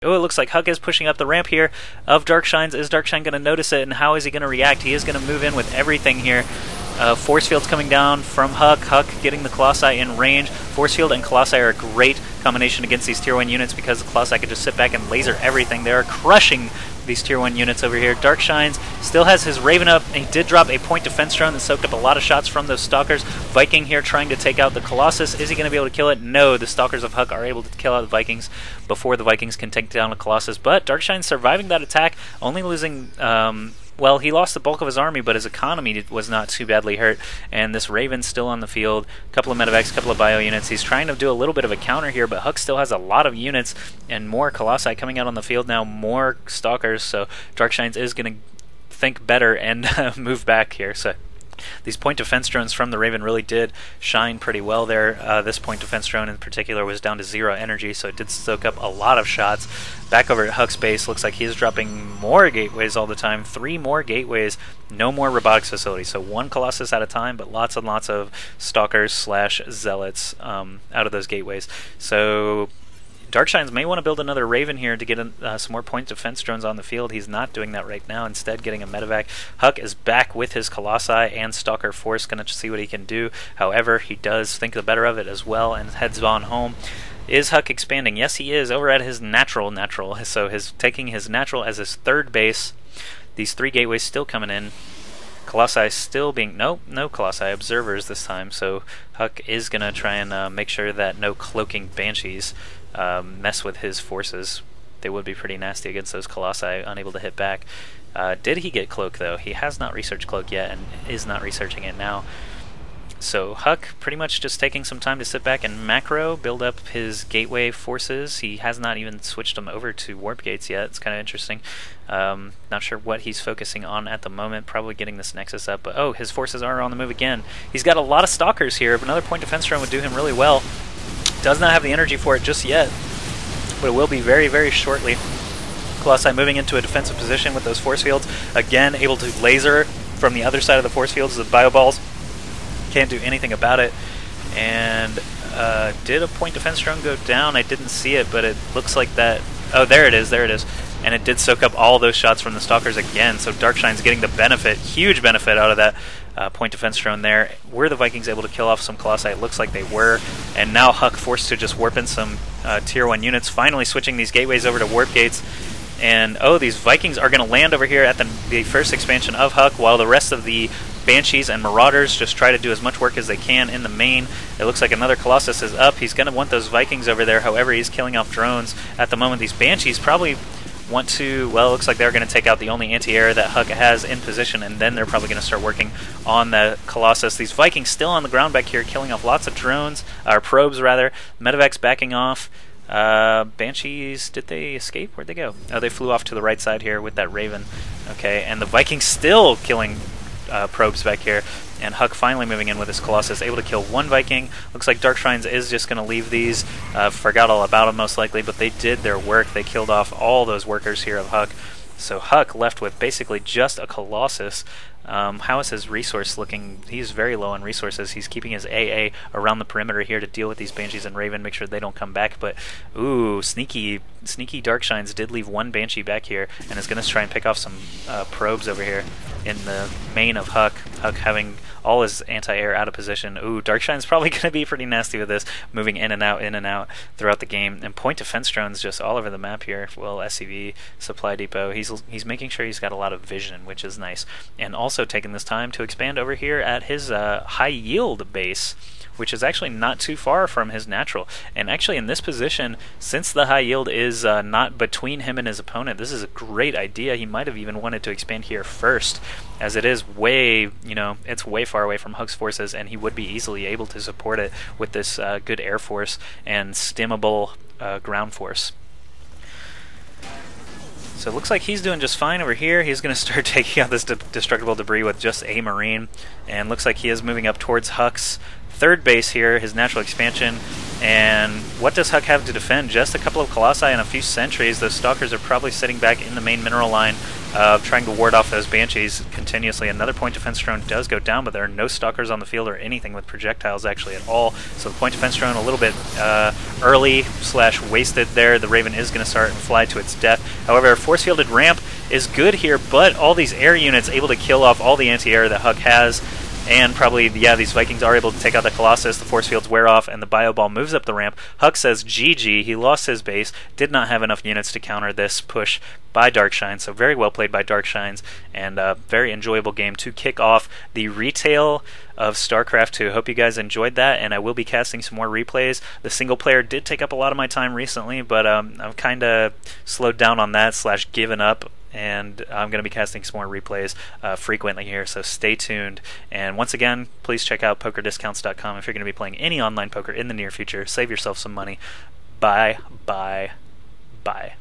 Oh, it looks like HuK is pushing up the ramp here of Darkshines. Is Darkshine going to notice it, and how is he going to react? He is going to move in with everything here. Force Field's coming down from HuK. HuK getting the Colossi in range. Force Field and Colossi are a great combination against these Tier 1 units because the Colossi can just sit back and laser everything. They are crushing these Tier 1 units over here. Darkshines still has his Raven up. He did drop a point defense drone that soaked up a lot of shots from those Stalkers. Viking here trying to take out the Colossus. Is he going to be able to kill it? No, the Stalkers of HuK are able to kill out the Vikings before the Vikings can take down the Colossus. But Darkshines surviving that attack, only losing... well, he lost the bulk of his army, but his economy was not too badly hurt. And this Raven's still on the field. A couple of medevacs, a couple of bio units. He's trying to do a little bit of a counter here, but HuK still has a lot of units and more Colossi coming out on the field now, more Stalkers. So Darkshines is going to think better and move back here. So these point defense drones from the Raven really did shine pretty well there. This point defense drone in particular was down to 0 energy, so it did soak up a lot of shots. Back over at HuK's base, looks like he's dropping more gateways all the time. 3 more gateways, no more robotics facilities. So 1 Colossus at a time, but lots and lots of Stalkers / Zealots out of those gateways. So Darkshines may want to build another Raven here to get some more point defense drones on the field. He's not doing that right now, instead getting a medevac. HuK is back with his Colossi and Stalker Force, going to see what he can do. However, he does think the better of it as well and heads on home. Is HuK expanding? Yes, he is, over at his natural. So taking his natural as his 3rd base. These 3 gateways still coming in. Colossi still being... no Colossi, observers this time. So HuK is going to try and make sure that no cloaking Banshees mess with his forces. They would be pretty nasty against those Colossi, unable to hit back. Did he get Cloak, though? He has not researched Cloak yet and is not researching it now. So HuK pretty much just taking some time to sit back and macro, build up his gateway forces. He has not even switched them over to warp gates yet. It's kind of interesting. Not sure what he's focusing on at the moment. Probably getting this Nexus up. But oh, his forces are on the move again. He's got a lot of Stalkers here. But another point defense drone would do him really well. Does not have the energy for it just yet, but it will be very, very shortly. Colossi moving into a defensive position with those force fields. Again, able to laser from the other side of the force fields. The bio balls can't do anything about it. And did a point defense drone go down? I didn't see it, but it looks like that. Oh, there it is. There it is. And it did soak up all those shots from the Stalkers again. So Darkshine's getting the benefit, huge benefit out of that point defense drone there. Were the Vikings able to kill off some Colossi? It looks like they were. And now HuK forced to just warp in some Tier 1 units, finally switching these gateways over to warp gates. And oh, these Vikings are going to land over here at the first expansion of HuK, while the rest of the Banshees and Marauders just try to do as much work as they can in the main. It looks like another Colossus is up. He's going to want those Vikings over there. However, he's killing off drones at the moment. These Banshees probably want to, well, it looks like they're going to take out the only anti-air that HuK has in position, and then they're probably going to start working on the Colossus. These Vikings still on the ground back here, killing off lots of drones, or probes rather. Medevacs backing off. Banshees, did they escape? Where'd they go? Oh, they flew off to the right side here with that Raven. Okay, and the Vikings still killing probes back here. And HuK finally moving in with his Colossus, able to kill 1 Viking. Looks like Darkshines is just going to leave these. Forgot all about them most likely, but they did their work. They killed off all those workers here of HuK. So HuK left with basically just a Colossus. How is his resource looking? He's very low on resources. He's keeping his AA around the perimeter here to deal with these Banshees and Raven, make sure they don't come back. But, ooh, sneaky Darkshines did leave 1 Banshee back here and is going to try and pick off some probes over here in the main of HuK. HuK having all his anti-air out of position. Ooh, Darkshine's probably going to be pretty nasty with this, moving in and out throughout the game. And point defense drones just all over the map here. Well, SCV, supply depot. He's making sure he's got a lot of vision, which is nice. And also taking this time to expand over here at his high yield base, which is actually not too far from his natural. And actually in this position, since the high yield is not between him and his opponent, this is a great idea. He might have even wanted to expand here first, as it is way, it's way far away from HuK's forces, and he would be easily able to support it with this good air force and stimmable ground force. So it looks like he's doing just fine over here. He's going to start taking out this destructible debris with just a Marine, and looks like he is moving up towards HuK's 3rd base here, his natural expansion. And what does HuK have to defend? Just a couple of Colossi and a few Sentries. Those Stalkers are probably sitting back in the main mineral line, trying to ward off those Banshees continuously. Another point defense drone does go down, but there are no Stalkers on the field or anything with projectiles actually at all. So the point defense drone a little bit early / wasted there. The Raven is going to start and fly to its death. However, force fielded ramp is good here, but all these air units able to kill off all the anti-air that HuK has. And probably, yeah, these Vikings are able to take out the Colossus, the force fields wear off, and the Bio Ball moves up the ramp. HuK says GG, he lost his base, did not have enough units to counter this push by Darkshines, so very well played by Darkshines, and a very enjoyable game to kick off the retail of StarCraft 2. Hope you guys enjoyed that, and I will be casting some more replays. The single player did take up a lot of my time recently, but I've kind of slowed down on that / given up. And I'm going to be casting some more replays frequently here, so stay tuned. And once again, please check out pokerdiscounts.com if you're going to be playing any online poker in the near future. Save yourself some money. Bye, bye, bye.